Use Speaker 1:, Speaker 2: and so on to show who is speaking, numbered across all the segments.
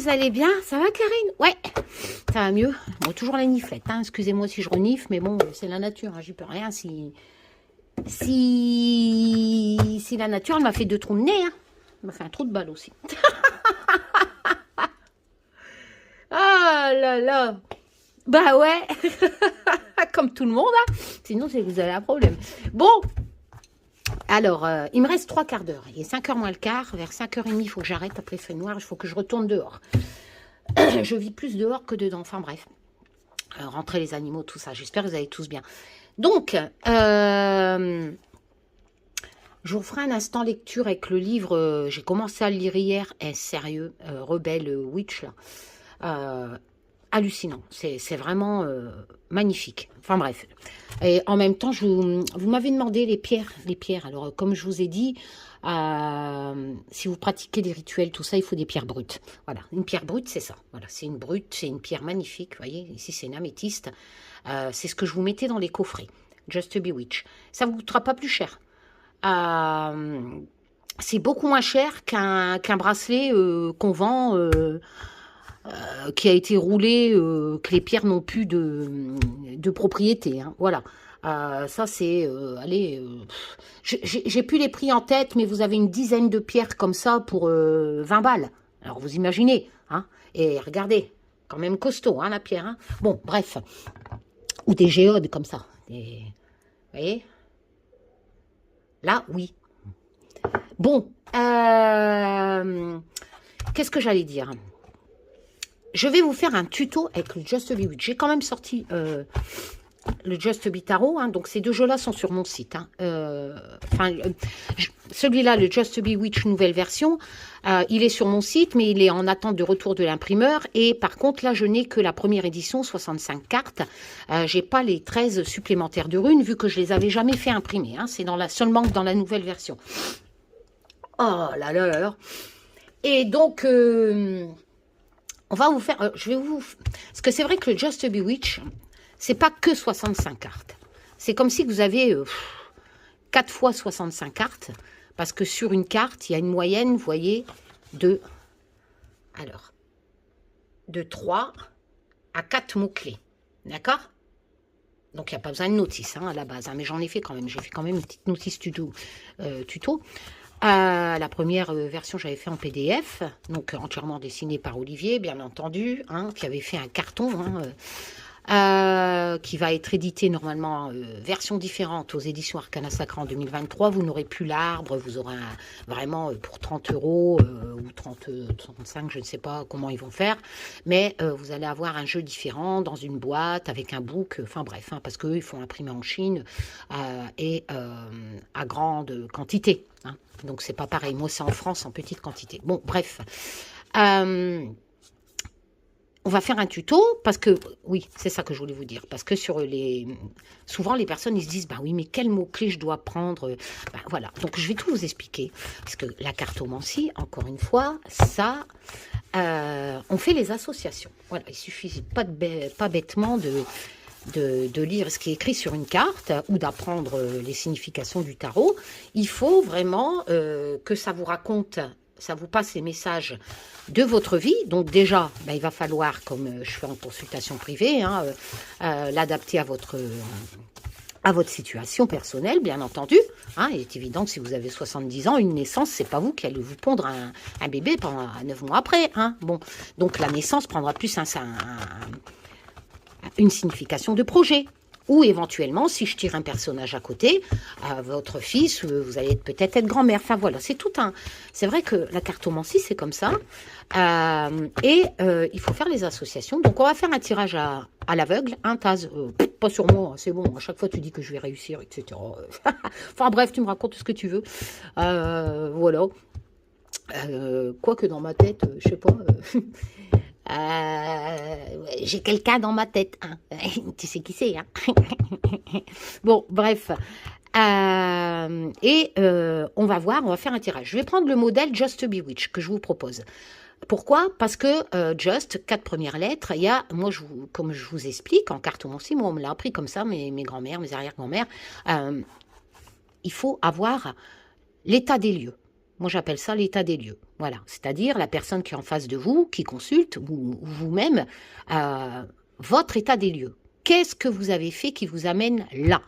Speaker 1: vous allez bien? Ça va, Karine? Ouais, ça va mieux. Bon, toujours la niflette, hein. Excusez-moi si je renifle, mais bon, c'est la nature, hein. J'y peux rien. Si la nature, elle m'a fait 2 trous de nez, hein. Elle m'a fait un trou de balle aussi. Ah là là. Bah ouais. Comme tout le monde, hein. Sinon, c'est que vous avez un problème. Bon. Alors, il me reste 3 quarts d'heure. Il est 5h moins le quart. Vers 5h30, il faut que j'arrête. Après, il fait noir. Il faut que je retourne dehors. Je vis plus dehors que dedans. Enfin, bref. Rentrer les animaux, tout ça. J'espère que vous allez tous bien. Donc, je vous ferai un instant lecture avec le livre. J'ai commencé à le lire hier. Sérieux, Rebelle Witch, là. Hallucinant. C'est vraiment magnifique. Enfin bref. Et en même temps, vous m'avez demandé les pierres. Les pierres. Alors, comme je vous ai dit, si vous pratiquez des rituels, tout ça, il faut des pierres brutes. Voilà. Une pierre brute, c'est ça. Voilà. C'est une brute, c'est une pierre magnifique. Vous voyez, ici, c'est une améthyste. C'est ce que je vous mettais dans les coffrets. Just to be witch. Ça ne vous coûtera pas plus cher. C'est beaucoup moins cher qu'un bracelet qu'on vend... qui a été roulé, que les pierres n'ont plus de propriété. Hein. Voilà. Ça, c'est... allez, j'ai plus les prix en tête, mais vous avez une dizaine de pierres comme ça pour 20 balles. Alors, vous imaginez. Hein. Et regardez, quand même costaud, hein, la pierre. Hein. Bon, bref. Ou des géodes comme ça. Vous voyez? Là, oui. Bon. Qu'est-ce que j'allais dire? Je vais vous faire un tuto avec le Just Be Witch. J'ai quand même sorti le Just Be Tarot. Hein, donc, ces 2 jeux-là sont sur mon site. Hein. Celui-là, le Just Be Witch nouvelle version, il est sur mon site, mais il est en attente de retour de l'imprimeur. Et par contre, là, je n'ai que la première édition, 65 cartes. J'ai pas les 13 supplémentaires de runes, vu que je les avais jamais fait imprimer. Hein. C'est seulement dans la nouvelle version. Oh là là là là. Et donc... on va vous faire, parce que c'est vrai que le Just Be Witch, c'est pas que 65 cartes. C'est comme si vous avez 4 fois 65 cartes, parce que sur une carte, il y a une moyenne, vous voyez, de 3 à 4 mots-clés. D'accord? Donc, il n'y a pas besoin de notice hein, à la base, hein, mais j'en ai fait quand même. J'ai fait quand même une petite notice tuto. La première version, j'avais fait en PDF, donc entièrement dessinée par Olivier, bien entendu, hein, qui avait fait un carton, qui va être édité normalement version différente aux éditions Arcana Sacra en 2023. Vous n'aurez plus l'arbre, vous aurez vraiment pour 30 € ou 35, je ne sais pas comment ils vont faire, mais vous allez avoir un jeu différent dans une boîte avec un book, enfin bref, hein, parce qu'eux, ils font imprimer en Chine et à grande quantité. Hein. Donc, c'est pas pareil. Moi, c'est en France en petite quantité. Bon, bref. On va faire un tuto parce que, oui, c'est ça que je voulais vous dire. Parce que souvent, les personnes, ils se disent, bah oui, mais quel mot-clé je dois prendre? Ben, voilà. Donc, je vais tout vous expliquer. Parce que la cartomancie, encore une fois, ça, on fait les associations. Voilà. Il suffit pas bêtement de lire ce qui est écrit sur une carte ou d'apprendre les significations du tarot. Il faut vraiment que ça vous raconte, ça vous passe les messages de votre vie. Donc déjà, ben, il va falloir, comme je fais en consultation privée, hein, l'adapter à votre situation personnelle, bien entendu. Hein. Il est évident que si vous avez 70 ans, une naissance, c'est pas vous qui allez vous pondre un bébé pendant 9 mois après. Hein. Bon, donc la naissance prendra plus une signification de projet. Ou éventuellement, si je tire un personnage à côté, votre fils, vous allez peut-être être grand-mère. Enfin voilà, c'est tout un... C'est vrai que la cartomancie, c'est comme ça. Il faut faire les associations. Donc, on va faire un tirage à l'aveugle. Un Taz, pas sur moi, c'est bon. À chaque fois, tu dis que je vais réussir, etc. Enfin bref, tu me racontes ce que tu veux. Voilà. Quoique dans ma tête, je sais pas... j'ai quelqu'un dans ma tête, hein. Tu sais qui c'est, hein. Bon, bref. On va voir, on va faire un tirage. Je vais prendre le modèle Just Be Witch que je vous propose. Pourquoi? Parce que Just, 4 premières lettres, il y a, moi, comme je vous explique, en cartomancie, moi, on me l'a appris comme ça, mes arrière-grand-mères, il faut avoir l'état des lieux. Moi, j'appelle ça l'état des lieux. Voilà, c'est-à-dire la personne qui est en face de vous, qui consulte, ou vous-même, votre état des lieux. Qu'est-ce que vous avez fait qui vous amène là?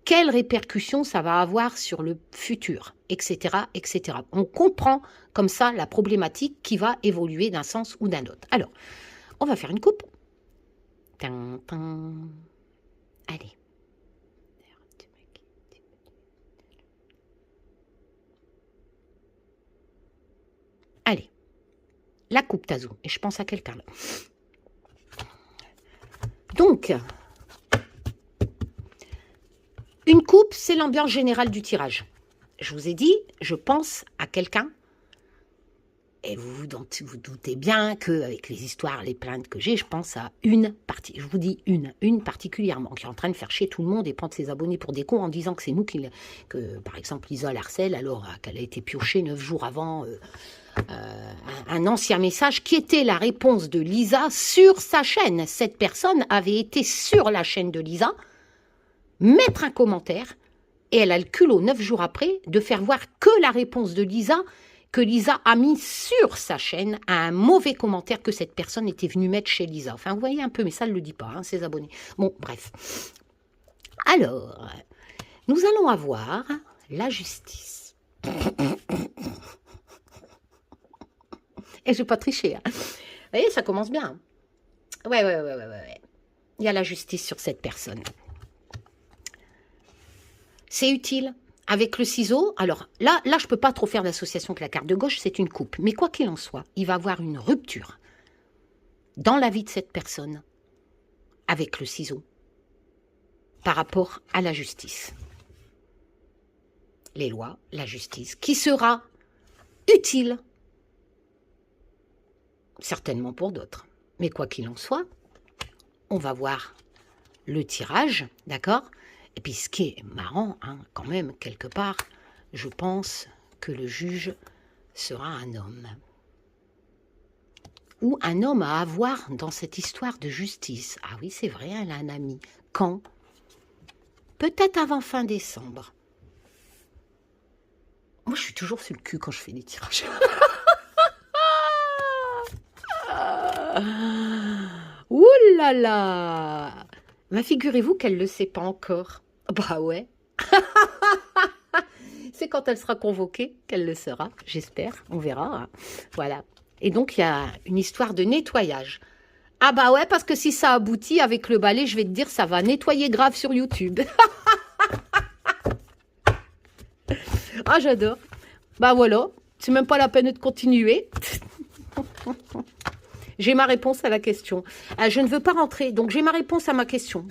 Speaker 1: Quelles répercussions ça va avoir sur le futur, etc., etc. On comprend comme ça la problématique qui va évoluer d'un sens ou d'un autre. Alors, on va faire une coupe. Allez. Allez. La coupe, Tazou. Et je pense à quelqu'un là. Donc, une coupe, c'est l'ambiance générale du tirage. Je vous ai dit, je pense à quelqu'un. Et vous doutez bien qu'avec les histoires, les plaintes que j'ai, je pense à une partie. Je vous dis une particulièrement, qui est en train de faire chier tout le monde et prendre ses abonnés pour des cons en disant que c'est nous que, par exemple, Lisa l'harcèle, alors qu'elle a été piochée 9 jours avant un ancien message qui était la réponse de Lisa sur sa chaîne. Cette personne avait été sur la chaîne de Lisa, mettre un commentaire, et elle a le culot 9 jours après de faire voir que la réponse de Lisa, que Lisa a mis sur sa chaîne, à un mauvais commentaire que cette personne était venue mettre chez Lisa. Enfin, vous voyez un peu, mais ça ne le dit pas, hein, ses abonnés. Bon, bref. Alors, nous allons avoir la justice. Et je ne vais pas tricher. Hein. Vous voyez, ça commence bien. Ouais. Il y a la justice sur cette personne. C'est utile. Avec le ciseau, alors là je ne peux pas trop faire d'association avec la carte de gauche, c'est une coupe. Mais quoi qu'il en soit, il va y avoir une rupture dans la vie de cette personne avec le ciseau par rapport à la justice. Les lois, la justice, qui sera utile, certainement pour d'autres. Mais quoi qu'il en soit, on va voir le tirage, d'accord ? Et puis ce qui est marrant, hein, quand même, quelque part, je pense que le juge sera un homme. Ou un homme à avoir dans cette histoire de justice. Ah oui, c'est vrai, elle a un ami. Quand? Peut-être avant fin décembre. Moi, je suis toujours sur le cul quand je fais des tirages. Ouh là là! Mais figurez-vous qu'elle ne le sait pas encore. Bah ouais. C'est quand elle sera convoquée qu'elle le sera, j'espère. On verra. Voilà. Et donc, il y a une histoire de nettoyage. Ah bah ouais, parce que si ça aboutit avec le balai, je vais te dire, ça va nettoyer grave sur YouTube. Ah, j'adore. Bah voilà. C'est même pas la peine de continuer. J'ai ma réponse à la question. Je ne veux pas rentrer, donc j'ai ma réponse à ma question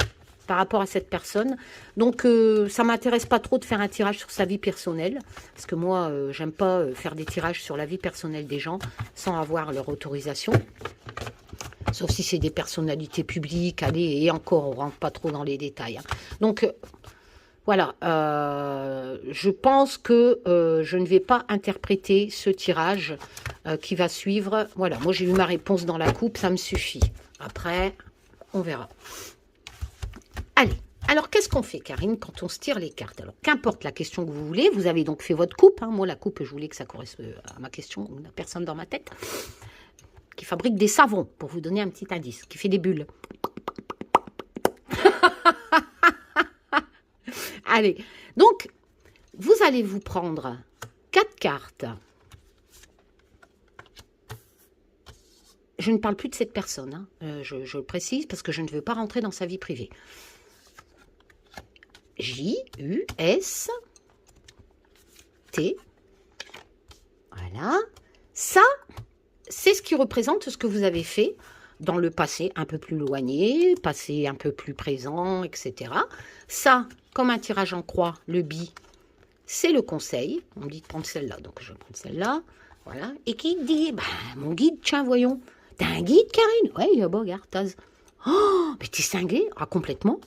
Speaker 1: par rapport à cette personne. Donc, ça ne m'intéresse pas trop de faire un tirage sur sa vie personnelle, parce que moi, j'aime pas faire des tirages sur la vie personnelle des gens sans avoir leur autorisation. Sauf si c'est des personnalités publiques, allez, et encore, on ne rentre pas trop dans les détails. Hein. Donc, voilà, je pense que je ne vais pas interpréter ce tirage qui va suivre. Voilà, moi j'ai eu ma réponse dans la coupe, ça me suffit. Après, on verra. Allez, alors qu'est-ce qu'on fait, Karine, quand on se tire les cartes? Alors, qu'importe la question que vous voulez, vous avez donc fait votre coupe. Hein. Moi, la coupe, je voulais que ça corresponde à ma question, la personne dans ma tête, qui fabrique des savons, pour vous donner un petit indice, qui fait des bulles. Allez, donc, vous allez vous prendre 4 cartes. Je ne parle plus de cette personne, hein. Je le précise parce que je ne veux pas rentrer dans sa vie privée. J-U-S-T. Voilà. Ça, c'est ce qui représente ce que vous avez fait dans le passé un peu plus éloigné, passé un peu plus présent, etc. Ça, comme un tirage en croix, le bi, c'est le conseil. On me dit de prendre celle-là, donc je vais prendre celle-là. Voilà. Et qui dit, bah, mon guide, tiens, voyons. T'as un guide, Karine? Ouais, il est beau, regarde, Taz. Oh, mais t'es cinglé? Ah, complètement.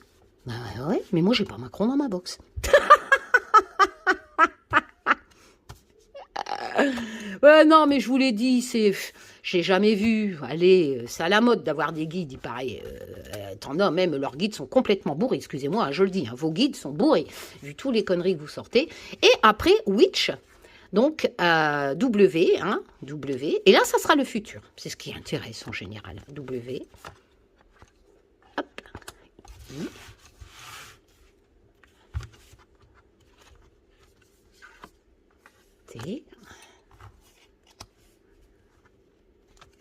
Speaker 1: Bah ouais, mais moi, j'ai pas Macron dans ma box. Ouais, non, mais je vous l'ai dit, c'est... J'ai jamais vu. Allez, c'est à la mode d'avoir des guides, il paraît. T'en as, même leurs guides sont complètement bourrés. Excusez-moi, hein, je le dis, hein, vos guides sont bourrés, vu tous les conneries que vous sortez. Et après, Witch. Donc, W, hein, W. Et là, ça sera le futur. C'est ce qui intéresse en général. W. Hop. T.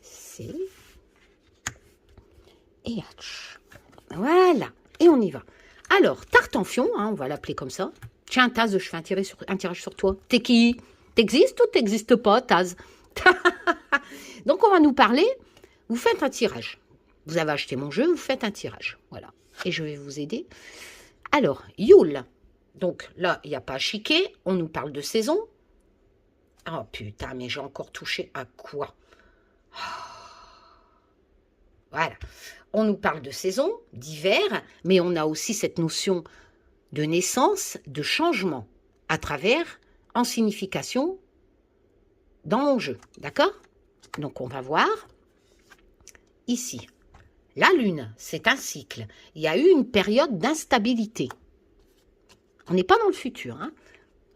Speaker 1: C. Et H. Voilà. Et on y va. Alors, Tartampion, hein, on va l'appeler comme ça. Tiens, Taz, je fais un tirage sur toi. T'es qui? T'existes ou t'existes pas, Taz? Donc, on va nous parler. Vous faites un tirage. Vous avez acheté mon jeu, vous faites un tirage. Voilà. Et je vais vous aider. Alors, Yule. Donc, là, il n'y a pas à chiquer. On nous parle de saison. Oh, putain, mais j'ai encore touché à quoi? Voilà. On nous parle de saison, d'hiver, mais on a aussi cette notion de naissance, de changement, à travers, en signification, dans mon jeu. D'accord? Donc, on va voir ici. La Lune, c'est un cycle. Il y a eu une période d'instabilité. On n'est pas dans le futur, hein.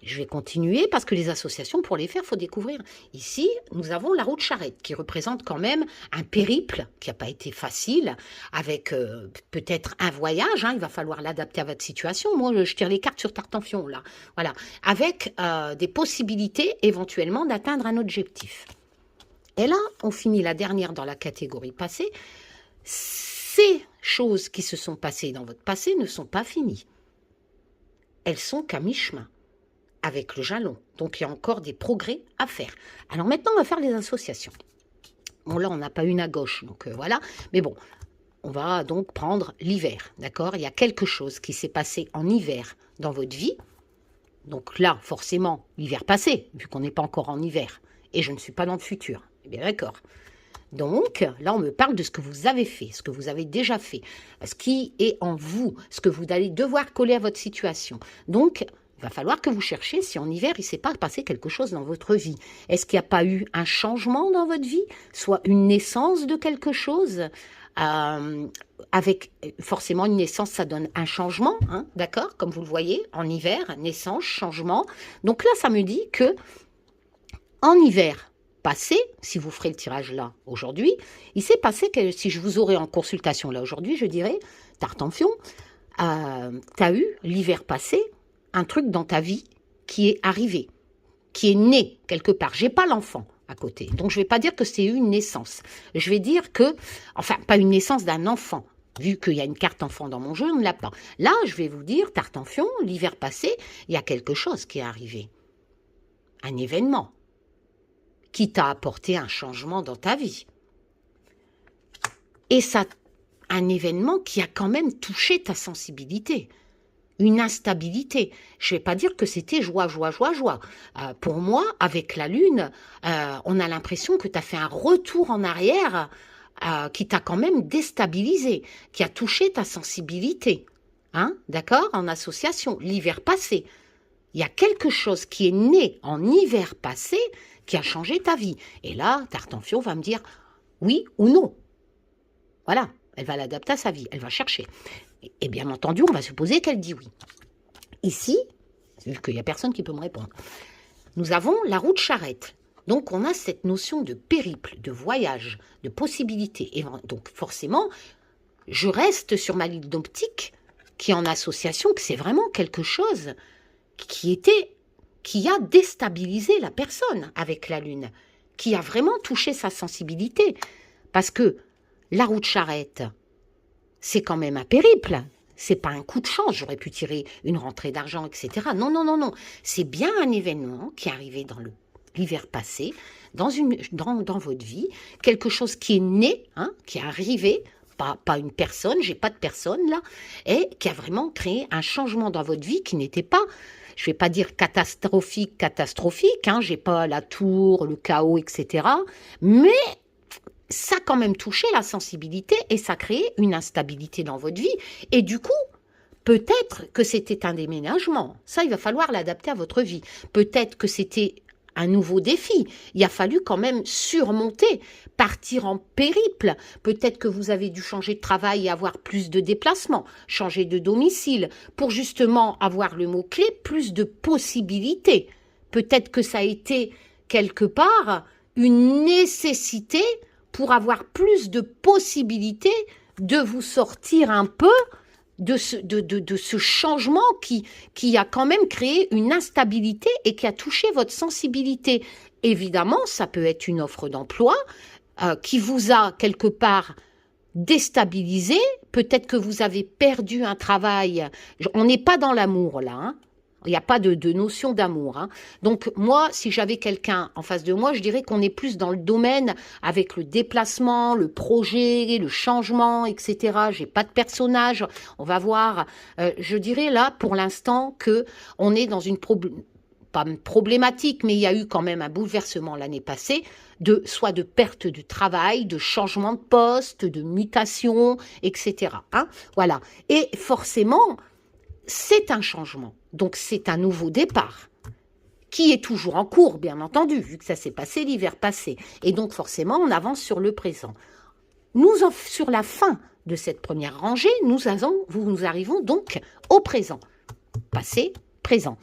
Speaker 1: Je vais continuer parce que les associations, pour les faire, il faut découvrir. Ici, nous avons la roue de charrette qui représente quand même un périple qui n'a pas été facile, avec peut-être un voyage. Hein, il va falloir l'adapter à votre situation. Moi, je tire les cartes sur Tartampion, là. Voilà. Avec des possibilités éventuellement d'atteindre un objectif. Et là, on finit la dernière dans la catégorie passée. Ces choses qui se sont passées dans votre passé ne sont pas finies. Elles sont qu'à mi-chemin avec le jalon. Donc, il y a encore des progrès à faire. Alors maintenant, on va faire les associations. Bon, là, on n'a pas une à gauche, donc voilà. Mais bon, on va donc prendre l'hiver, d'accord? Il y a quelque chose qui s'est passé en hiver dans votre vie. Donc là, forcément, l'hiver passé, vu qu'on n'est pas encore en hiver. Et je ne suis pas dans le futur. Eh bien, d'accord. Donc, là, on me parle de ce que vous avez fait, ce que vous avez déjà fait, ce qui est en vous, ce que vous allez devoir coller à votre situation. Donc, il va falloir que vous cherchiez si en hiver, il ne s'est pas passé quelque chose dans votre vie. Est-ce qu'il n'y a pas eu un changement dans votre vie, soit une naissance de quelque chose avec forcément une naissance, ça donne un changement, hein, d'accord? Comme vous le voyez, en hiver, naissance, changement. Donc là, ça me dit que en hiver passé, si vous ferez le tirage là aujourd'hui, il s'est passé que si je vous aurais en consultation là aujourd'hui, je dirais, Tartampion, tu as eu l'hiver passé un truc dans ta vie qui est arrivé, qui est né quelque part. J'ai pas l'enfant à côté, donc je vais pas dire que c'est une naissance. Je vais dire que, enfin, pas une naissance d'un enfant. Vu qu'il y a une carte enfant dans mon jeu, on ne l'a pas. Là, je vais vous dire, Tartampion, l'hiver passé, il y a quelque chose qui est arrivé. Un événement qui t'a apporté un changement dans ta vie. Et ça, un événement qui a quand même touché ta sensibilité. Une instabilité. Je ne vais pas dire que c'était joie, joie, joie, joie. Pour moi, avec la Lune, on a l'impression que tu as fait un retour en arrière qui t'a quand même déstabilisé, qui a touché ta sensibilité. Hein, d'accord? En association, l'hiver passé. Il y a quelque chose qui est né en hiver passé qui a changé ta vie. Et là, Tartampion va me dire oui ou non. Voilà, elle va l'adapter à sa vie, elle va chercher. Et bien entendu, on va supposer qu'elle dit oui. Ici, vu qu'il n'y a personne qui peut me répondre, nous avons la roue de charrette. Donc, on a cette notion de périple, de voyage, de possibilité. Et donc, forcément, je reste sur ma ligne d'optique qui est en association, que c'est vraiment quelque chose qui a déstabilisé la personne avec la Lune, qui a vraiment touché sa sensibilité. Parce que la roue de charrette, c'est quand même un périple. C'est pas un coup de chance, j'aurais pu tirer une rentrée d'argent, etc. Non, non, non, non. C'est bien un événement qui est arrivé dans l'hiver passé, dans votre vie, quelque chose qui est né, hein, qui est arrivé, pas une personne, j'ai pas de personne là, et qui a vraiment créé un changement dans votre vie qui n'était pas, je vais pas dire catastrophique, hein, j'ai pas la tour, le chaos, etc. Mais ça a quand même touché la sensibilité et ça a créé une instabilité dans votre vie. Et du coup, peut-être que c'était un déménagement. Ça, il va falloir l'adapter à votre vie. Peut-être que c'était un nouveau défi. Il a fallu quand même surmonter, partir en périple. Peut-être que vous avez dû changer de travail et avoir plus de déplacements, changer de domicile, pour justement avoir le mot-clé, plus de possibilités. peut-être que ça a été quelque part une nécessité pour avoir plus de possibilités de vous sortir un peu de ce changement qui a quand même créé une instabilité et qui a touché votre sensibilité. Évidemment, ça peut être une offre d'emploi qui vous a quelque part déstabilisé. Peut-être que vous avez perdu un travail. On n'est pas dans l'amour là, hein. Il n'y a pas de notion d'amour, hein. Donc moi, si j'avais quelqu'un en face de moi, je dirais qu'on est plus dans le domaine avec le déplacement, le projet, le changement, etc. J'ai pas de personnage. On va voir. Je dirais là, pour l'instant, que on est dans une pas une problématique, mais il y a eu quand même un bouleversement l'année passée, soit de perte de travail, de changement de poste, de mutation, etc. Hein, voilà. Et forcément, c'est un changement. Donc, c'est un nouveau départ qui est toujours en cours, bien entendu, vu que ça s'est passé l'hiver passé. Et donc, forcément, on avance sur le présent. Sur la fin de cette première rangée, nous arrivons donc au présent. Passé, présent.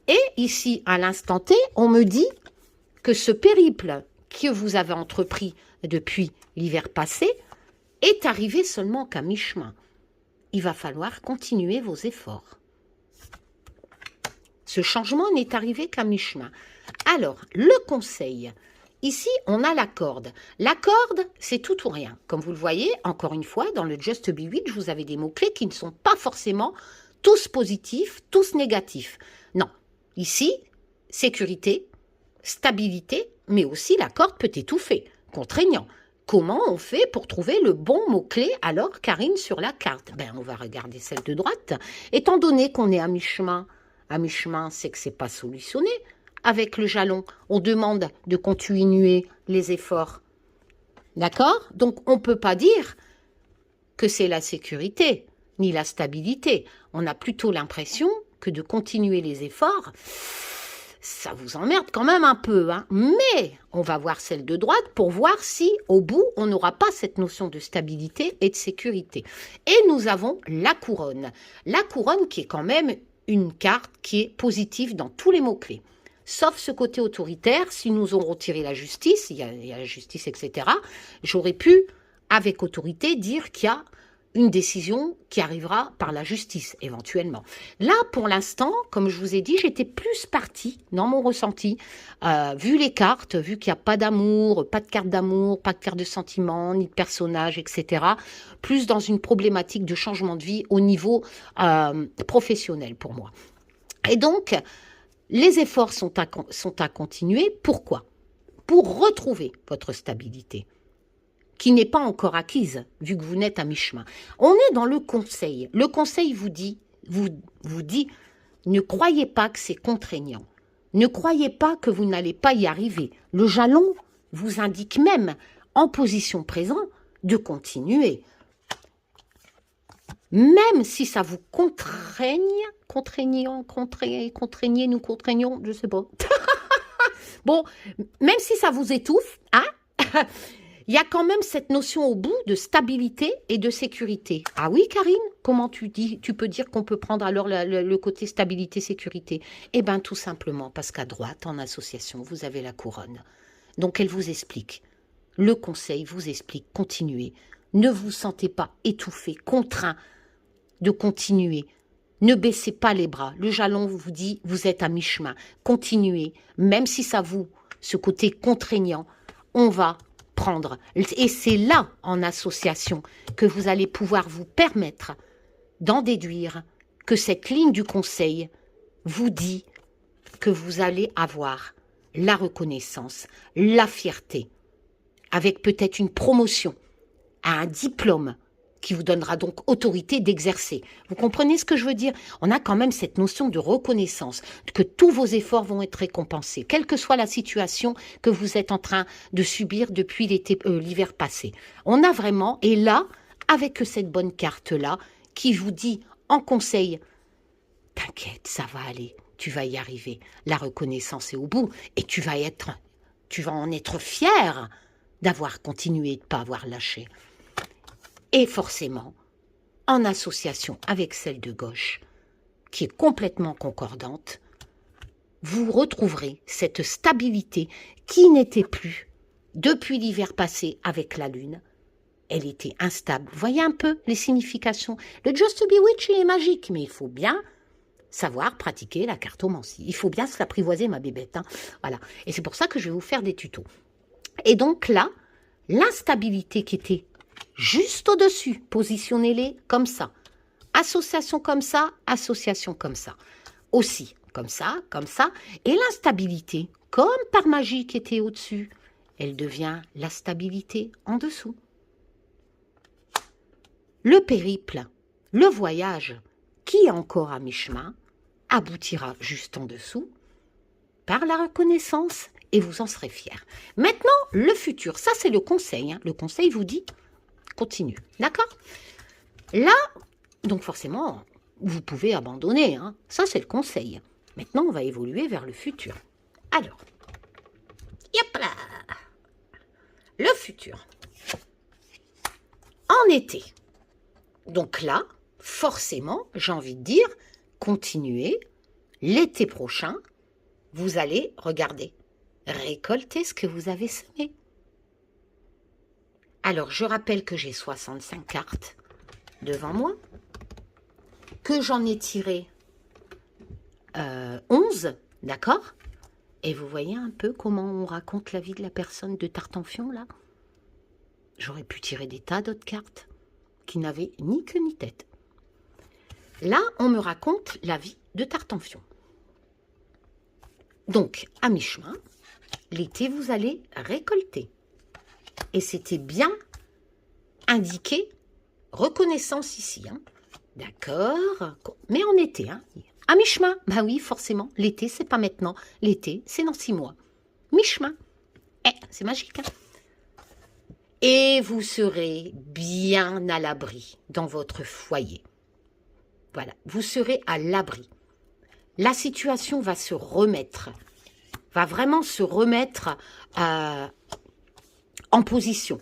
Speaker 1: Et ici, à l'instant T, on me dit que ce périple que vous avez entrepris depuis l'hiver passé est arrivé seulement qu'à mi-chemin. Il va falloir continuer vos efforts. Ce changement n'est arrivé qu'à mi-chemin. Alors, le conseil. Ici, on a la corde. La corde, c'est tout ou rien. Comme vous le voyez, encore une fois, dans le Just Be 8, je vous avais des mots-clés qui ne sont pas forcément tous positifs, tous négatifs. Non. Ici, sécurité, stabilité, mais aussi la corde peut étouffer, contraignant. Comment on fait pour trouver le bon mot-clé alors, Karine, sur la carte? On va regarder celle de droite. Étant donné qu'on est à mi-chemin, c'est que ce n'est pas solutionné. Avec le jalon, on demande de continuer les efforts. D'accord? Donc, on ne peut pas dire que c'est la sécurité, ni la stabilité. On a plutôt l'impression que de continuer les efforts, ça vous emmerde quand même un peu, hein. Mais on va voir celle de droite pour voir si, au bout, on n'aura pas cette notion de stabilité et de sécurité. Et nous avons la couronne. La couronne qui est quand même une carte qui est positive dans tous les mots-clés. Sauf ce côté autoritaire, si nous aurons retiré la justice, il y a la justice, etc., j'aurais pu, avec autorité, dire qu'il y a une décision qui arrivera par la justice, éventuellement. Là, pour l'instant, comme je vous ai dit, j'étais plus partie, dans mon ressenti, vu les cartes, vu qu'il n'y a pas d'amour, pas de carte d'amour, pas de carte de sentiment, ni de personnage, etc., plus dans une problématique de changement de vie au niveau professionnel pour moi. Et donc, les efforts sont à continuer. Pourquoi? Pour retrouver votre stabilité, qui n'est pas encore acquise, vu que vous n'êtes à mi-chemin. On est dans le conseil. Le conseil vous dit, ne croyez pas que c'est contraignant. Ne croyez pas que vous n'allez pas y arriver. Le jalon vous indique même, en position présente, de continuer. Même si ça vous contraignez, nous contraignons, je sais pas. Bon, même si ça vous étouffe, hein, il y a quand même cette notion au bout de stabilité et de sécurité. Ah oui, Karine, comment tu peux dire qu'on peut prendre alors le côté stabilité-sécurité? Eh bien, tout simplement parce qu'à droite, en association, vous avez la couronne. Donc, elle vous explique. Le conseil vous explique, continuez. Ne vous sentez pas étouffé, contraint de continuer. Ne baissez pas les bras. Le jalon vous dit, vous êtes à mi-chemin. Continuez. Même si ça vous, ce côté contraignant, on va prendre. Et c'est là, en association, que vous allez pouvoir vous permettre d'en déduire que cette ligne du conseil vous dit que vous allez avoir la reconnaissance, la fierté, avec peut-être une promotion à un diplôme qui vous donnera donc autorité d'exercer. Vous comprenez ce que je veux dire? On a quand même cette notion de reconnaissance, que tous vos efforts vont être récompensés, quelle que soit la situation que vous êtes en train de subir depuis l'hiver passé. On a vraiment, et là, avec cette bonne carte-là, qui vous dit en conseil, t'inquiète, ça va aller, tu vas y arriver. La reconnaissance est au bout, et tu vas en être fier d'avoir continué et de ne pas avoir lâché. Et forcément, en association avec celle de gauche, qui est complètement concordante, vous retrouverez cette stabilité qui n'était plus depuis l'hiver passé avec la lune. Elle était instable. Vous voyez un peu les significations. Le Just to be Witch, il est magique, mais il faut bien savoir pratiquer la cartomancie. Il faut bien se l'apprivoiser, ma bébête. Hein. Voilà. Et c'est pour ça que je vais vous faire des tutos. Et donc là, l'instabilité qui était juste au-dessus, positionnez-les comme ça. Association comme ça, association comme ça. Aussi, comme ça, comme ça. Et l'instabilité, comme par magie qui était au-dessus, elle devient la stabilité en dessous. Le périple, le voyage, qui est encore à mi-chemin, aboutira juste en dessous par la reconnaissance et vous en serez fiers. Maintenant, le futur, ça c'est le conseil. Hein. Le conseil vous dit, continue, d'accord? Là, donc forcément, vous pouvez abandonner. Hein. Ça c'est le conseil. Maintenant, on va évoluer vers le futur. Alors, yop là, le futur. En été. Donc là, forcément, j'ai envie de dire, continuez. L'été prochain, vous allez, regardez, récolter ce que vous avez semé. Alors, je rappelle que j'ai 65 cartes devant moi, que j'en ai tiré 11, d'accord? Et vous voyez un peu comment on raconte la vie de la personne de Tartampion, là? J'aurais pu tirer des tas d'autres cartes qui n'avaient ni queue ni tête. Là, on me raconte la vie de Tartampion. Donc, à mi-chemin, l'été, vous allez récolter. Et c'était bien indiqué, reconnaissance ici. Hein. D'accord, mais en été, hein. À mi-chemin, bah oui, forcément, l'été, c'est pas maintenant. L'été, c'est dans 6 mois. Mi-chemin. C'est magique, hein. Et vous serez bien à l'abri dans votre foyer. Voilà, vous serez à l'abri. La situation va se remettre, va vraiment se remettre en position.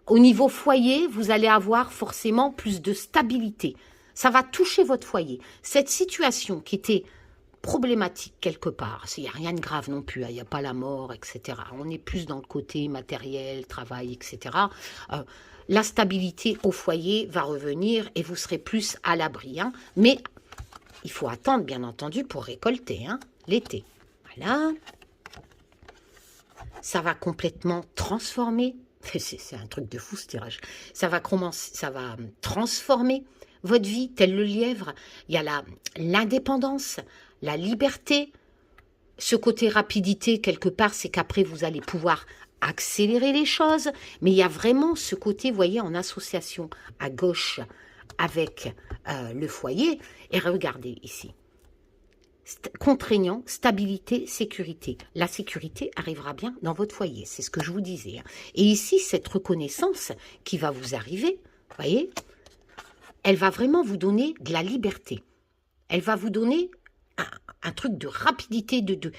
Speaker 1: Au niveau foyer, vous allez avoir forcément plus de stabilité. Ça va toucher votre foyer. Cette situation qui était problématique quelque part, il n'y a rien de grave non plus, il n'y a pas la mort, etc. On est plus dans le côté matériel, travail, etc. La stabilité au foyer va revenir et vous serez plus à l'abri. Hein. Mais il faut attendre, bien entendu, pour récolter hein, l'été. Voilà. Ça va complètement transformer. C'est un truc de fou, ce tirage. Ça va transformer votre vie, tel le lièvre. Il y a l'indépendance, la liberté. Ce côté rapidité, quelque part, c'est qu'après, vous allez pouvoir accélérer les choses. Mais il y a vraiment ce côté, vous voyez, en association à gauche avec le foyer. Et regardez ici. Contraignant, stabilité, sécurité. La sécurité arrivera bien dans votre foyer, c'est ce que je vous disais. Et ici, cette reconnaissance qui va vous arriver, vous voyez, elle va vraiment vous donner de la liberté. Elle va vous donner un truc de rapidité, de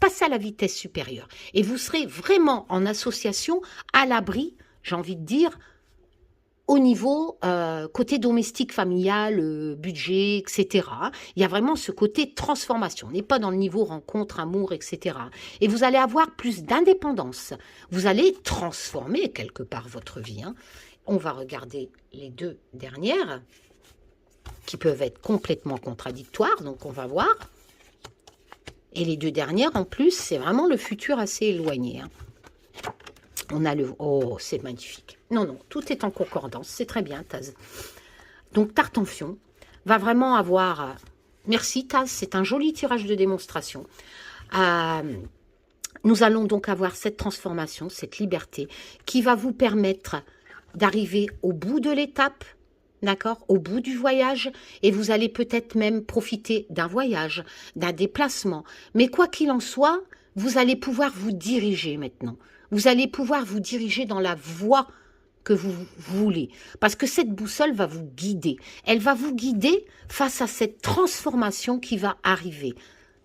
Speaker 1: passer à la vitesse supérieure. Et vous serez vraiment en association, à l'abri, j'ai envie de dire, au niveau côté domestique, familial, budget, etc. Il y a vraiment ce côté transformation. On n'est pas dans le niveau rencontre, amour, etc. Et vous allez avoir plus d'indépendance. Vous allez transformer quelque part votre vie. Hein. On va regarder les deux dernières qui peuvent être complètement contradictoires. Donc, on va voir. Et les deux dernières, en plus, c'est vraiment le futur assez éloigné. Hein. On a le... Oh, c'est magnifique. Non, non, tout est en concordance. C'est très bien, Taz. Donc, Tartampion va vraiment avoir... Merci, Taz. C'est un joli tirage de démonstration. Nous allons donc avoir cette transformation, cette liberté, qui va vous permettre d'arriver au bout de l'étape, d'accord, au bout du voyage, et vous allez peut-être même profiter d'un voyage, d'un déplacement. Mais quoi qu'il en soit, vous allez pouvoir vous diriger maintenant. Vous allez pouvoir vous diriger dans la voie que vous voulez. Parce que cette boussole va vous guider. Elle va vous guider face à cette transformation qui va arriver.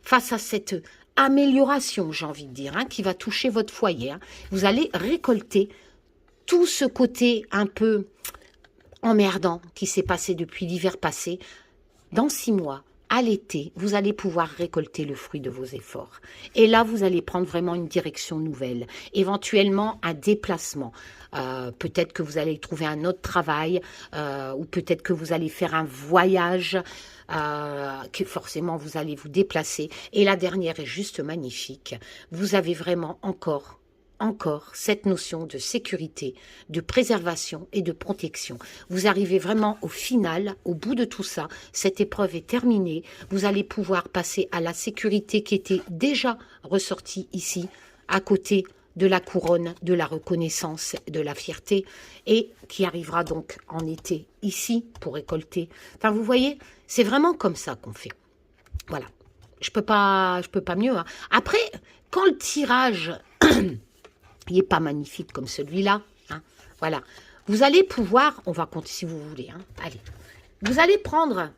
Speaker 1: Face à cette amélioration, j'ai envie de dire, hein, qui va toucher votre foyer. Hein. Vous allez récolter tout ce côté un peu emmerdant qui s'est passé depuis l'hiver passé. Dans 6 mois, à l'été, vous allez pouvoir récolter le fruit de vos efforts. Et là, vous allez prendre vraiment une direction nouvelle, éventuellement un déplacement. Peut-être que vous allez trouver un autre travail, ou peut-être que vous allez faire un voyage, que forcément vous allez vous déplacer. Et la dernière est juste magnifique. Vous avez vraiment encore cette notion de sécurité, de préservation et de protection. Vous arrivez vraiment au final, au bout de tout ça, cette épreuve est terminée, vous allez pouvoir passer à la sécurité qui était déjà ressortie ici, à côté de la couronne, de la reconnaissance, de la fierté, et qui arrivera donc en été ici pour récolter. Enfin, vous voyez, c'est vraiment comme ça qu'on fait. Voilà. Je peux pas mieux. Hein. Après, quand le tirage... il n'est pas magnifique comme celui-là. Hein. Voilà. Vous allez pouvoir, on va compter si vous voulez. Hein. Allez. Vous allez prendre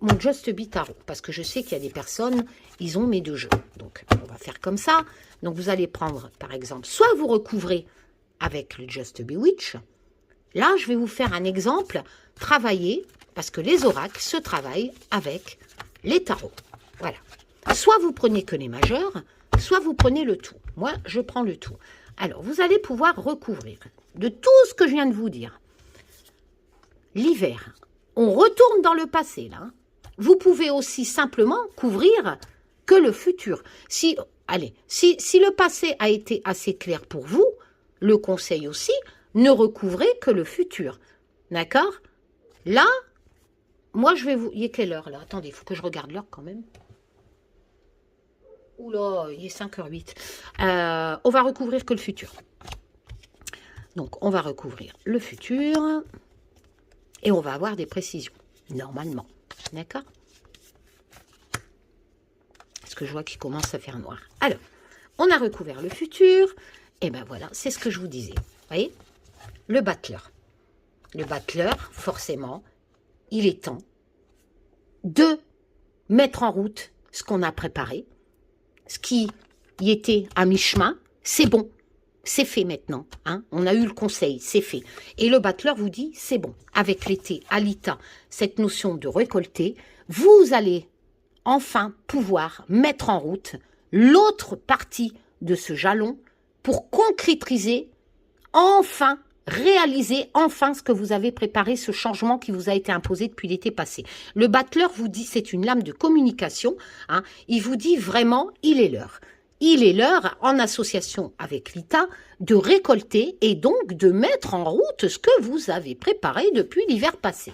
Speaker 1: mon Just Be Tarot, parce que je sais qu'il y a des personnes, ils ont mes deux jeux. Donc, on va faire comme ça. Donc, vous allez prendre, par exemple, soit vous recouvrez avec le Just Be Witch. Là, je vais vous faire un exemple. Travailler, parce que les oracles se travaillent avec les tarots. Voilà. Soit vous prenez que les majeurs, soit vous prenez le tout. Moi, je prends le tout. Alors, vous allez pouvoir recouvrir de tout ce que je viens de vous dire. L'hiver, on retourne dans le passé, là. Vous pouvez aussi simplement couvrir que le futur. Si le passé a été assez clair pour vous, le conseil aussi, ne recouvrez que le futur. D'accord? Là, moi, je vais vous... Il est quelle heure, là? Attendez, il faut que je regarde l'heure quand même. Oula, il est 5h08. On va recouvrir que le futur. Donc, on va recouvrir le futur. Et on va avoir des précisions, normalement. D'accord? Parce que je vois qu'il commence à faire noir. Alors, on a recouvert le futur. Et ben voilà, c'est ce que je vous disais. Vous voyez? Le battleur. Le battleur, forcément, il est temps de mettre en route ce qu'on a préparé. Ce qui y était à mi-chemin, c'est bon, c'est fait maintenant. Hein, on a eu le conseil, c'est fait. Et le battleur vous dit, c'est bon. Avec l'été, Alita, cette notion de récolter, vous allez enfin pouvoir mettre en route l'autre partie de ce jalon pour concrétiser, enfin, réaliser enfin ce que vous avez préparé, ce changement qui vous a été imposé depuis l'été passé. Le battleur vous dit, c'est une lame de communication, hein, il vous dit vraiment, il est l'heure. Il est l'heure, en association avec l'ITA, de récolter et donc de mettre en route ce que vous avez préparé depuis l'hiver passé.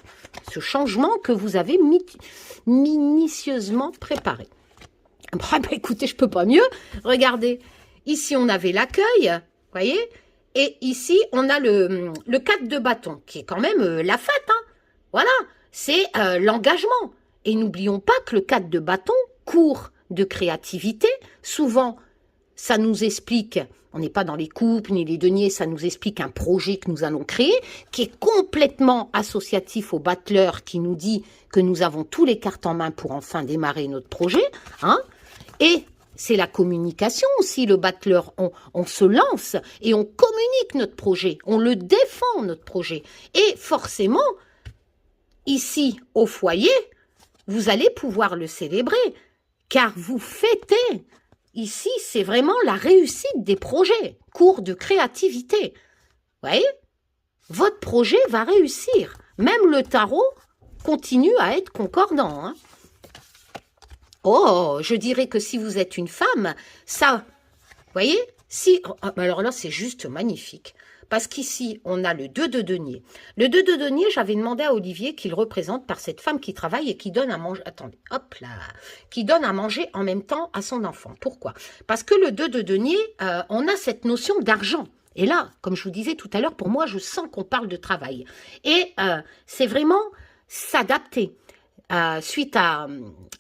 Speaker 1: Ce changement que vous avez minutieusement préparé. Bah, écoutez, je peux pas mieux. Regardez, ici on avait l'accueil, voyez. Et ici, on a le 4 de bâton, qui est quand même la fête. Hein. Voilà, c'est l'engagement. Et n'oublions pas que le 4 de bâton court de créativité. Souvent, ça nous explique, on n'est pas dans les coupes ni les deniers, ça nous explique un projet que nous allons créer, qui est complètement associatif au battleur, qui nous dit que nous avons tous les cartes en main pour enfin démarrer notre projet. Hein. Et... c'est la communication aussi, le battleur. On se lance et on communique notre projet. On le défend, notre projet. Et forcément, ici, au foyer, vous allez pouvoir le célébrer. Car vous fêtez. Ici, c'est vraiment la réussite des projets. Cours de créativité. Vous voyez? Votre projet va réussir. Même le tarot continue à être concordant, hein. Oh, je dirais que si vous êtes une femme, ça, vous voyez, si, alors là, c'est juste magnifique. Parce qu'ici, on a le 2 de denier. Le 2 de denier, j'avais demandé à Olivier qu'il représente par cette femme qui travaille et qui donne à manger, attendez, hop là, qui donne à manger en même temps à son enfant. Pourquoi? Parce que le 2 de denier, on a cette notion d'argent. Et là, comme je vous disais tout à l'heure, pour moi, je sens qu'on parle de travail. Et c'est vraiment s'adapter. Suite à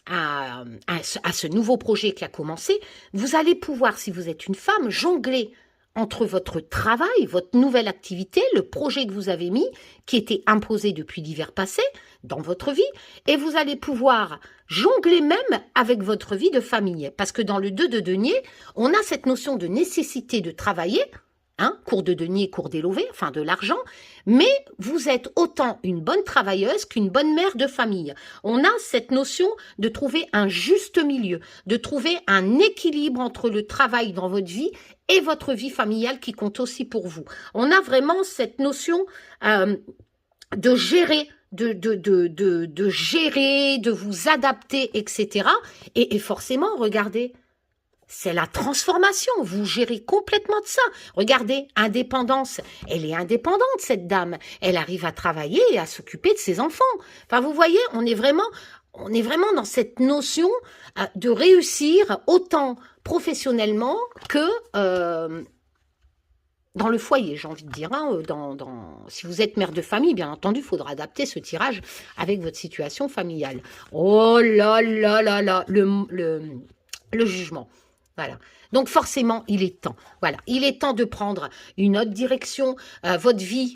Speaker 1: ce nouveau projet qui a commencé, vous allez pouvoir, si vous êtes une femme, jongler entre votre travail, votre nouvelle activité, le projet que vous avez mis, qui était imposé depuis l'hiver passé dans votre vie, et vous allez pouvoir jongler même avec votre vie de famille. Parce que dans le 2 de denier, on a cette notion de nécessité de travailler hein, cours de denier, cours d'élevé, enfin de l'argent, mais vous êtes autant une bonne travailleuse qu'une bonne mère de famille. On a cette notion de trouver un juste milieu, de trouver un équilibre entre le travail dans votre vie et votre vie familiale qui compte aussi pour vous. On a vraiment cette notion de gérer, de gérer, de vous adapter, etc. Et forcément, regardez, c'est la transformation, vous gérez complètement de ça. Regardez, indépendance, elle est indépendante cette dame, elle arrive à travailler et à s'occuper de ses enfants. Enfin, vous voyez, on est vraiment dans cette notion de réussir autant professionnellement que dans le foyer, j'ai envie de dire. Hein, si vous êtes mère de famille, bien entendu, il faudra adapter ce tirage avec votre situation familiale. Oh là là là là, le jugement. Voilà. Donc forcément, il est temps. Voilà, il est temps de prendre une autre direction. Votre vie,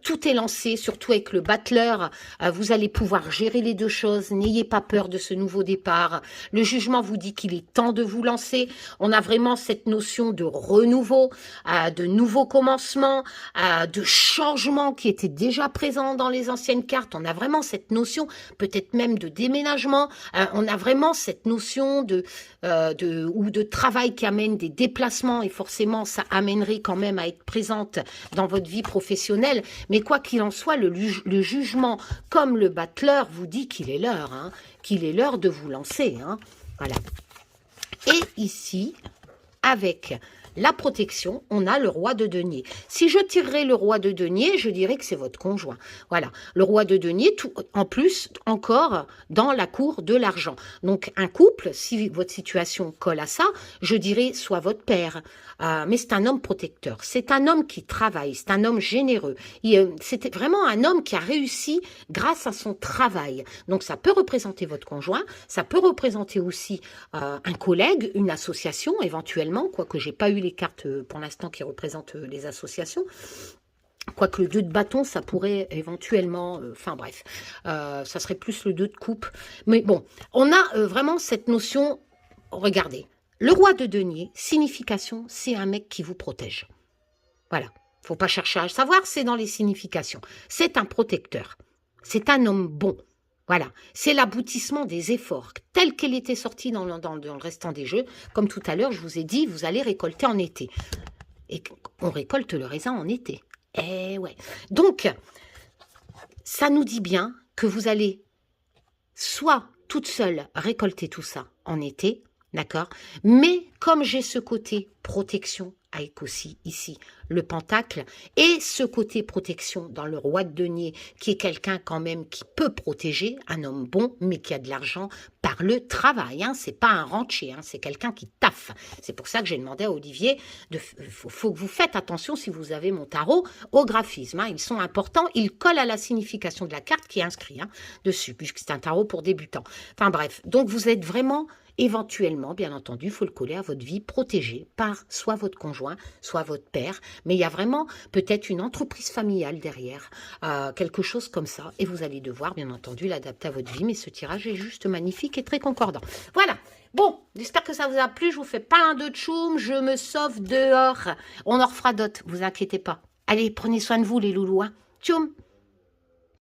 Speaker 1: tout est lancé, surtout avec le battleur. Vous allez pouvoir gérer les deux choses. N'ayez pas peur de ce nouveau départ. Le jugement vous dit qu'il est temps de vous lancer. On a vraiment cette notion de renouveau, de nouveau commencement, de changement qui était déjà présent dans les anciennes cartes. On a vraiment cette notion, peut-être même de déménagement. On a vraiment cette notion de travail qui amène des déplacements et forcément ça amènerait quand même à être présente dans votre vie professionnelle. Mais quoi qu'il en soit, le jugement comme le battleur vous dit qu'il est l'heure, hein, qu'il est l'heure de vous lancer. Hein, voilà. Et ici, avec la protection, on a le roi de denier. Si je tirerais le roi de denier, je dirais que c'est votre conjoint. Voilà, le roi de denier, en plus, encore dans la cour de l'argent. Donc, un couple, si votre situation colle à ça, je dirais soit votre père, mais c'est un homme protecteur. C'est un homme qui travaille, c'est un homme généreux. C'était vraiment un homme qui a réussi grâce à son travail. Donc, ça peut représenter votre conjoint, ça peut représenter aussi un collègue, une association éventuellement, quoique j'ai pas eu les cartes pour l'instant qui représentent les associations. Quoique le 2 de bâton, ça pourrait éventuellement... Enfin bref, ça serait plus le 2 de coupe. Mais bon, on a vraiment cette notion... Regardez, le roi de denier, signification, c'est un mec qui vous protège. Voilà, faut pas chercher à savoir, c'est dans les significations. C'est un protecteur, c'est un homme bon. Voilà, c'est l'aboutissement des efforts, tel qu'elle était sortie dans le restant des jeux. Comme tout à l'heure, je vous ai dit, vous allez récolter en été. Et on récolte le raisin en été. Eh ouais. Donc, ça nous dit bien que vous allez soit toute seule récolter tout ça en été, d'accord? Mais comme j'ai ce côté protection, avec aussi ici le pentacle, et ce côté protection dans le roi de denier, qui est quelqu'un quand même qui peut protéger, un homme bon, mais qui a de l'argent par le travail. Hein, c'est pas un rentier, hein, c'est quelqu'un qui taffe. C'est pour ça que j'ai demandé à Olivier, faut que vous faites attention si vous avez mon tarot au graphisme. Hein, ils sont importants, ils collent à la signification de la carte qui est inscrite dessus, puisque c'est un tarot pour débutants. Enfin bref, donc vous êtes vraiment... Éventuellement, bien entendu, il faut le coller à votre vie protégée par soit votre conjoint, soit votre père. Mais il y a vraiment peut-être une entreprise familiale derrière, quelque chose comme ça. Et vous allez devoir, bien entendu, l'adapter à votre vie. Mais ce tirage est juste magnifique et très concordant. Voilà. Bon, j'espère que ça vous a plu. Je vous fais plein de tchoum. Je me sauve dehors. On en refera d'autres, vous inquiétez pas. Allez, prenez soin de vous, les loulous. Hein. Tchoum.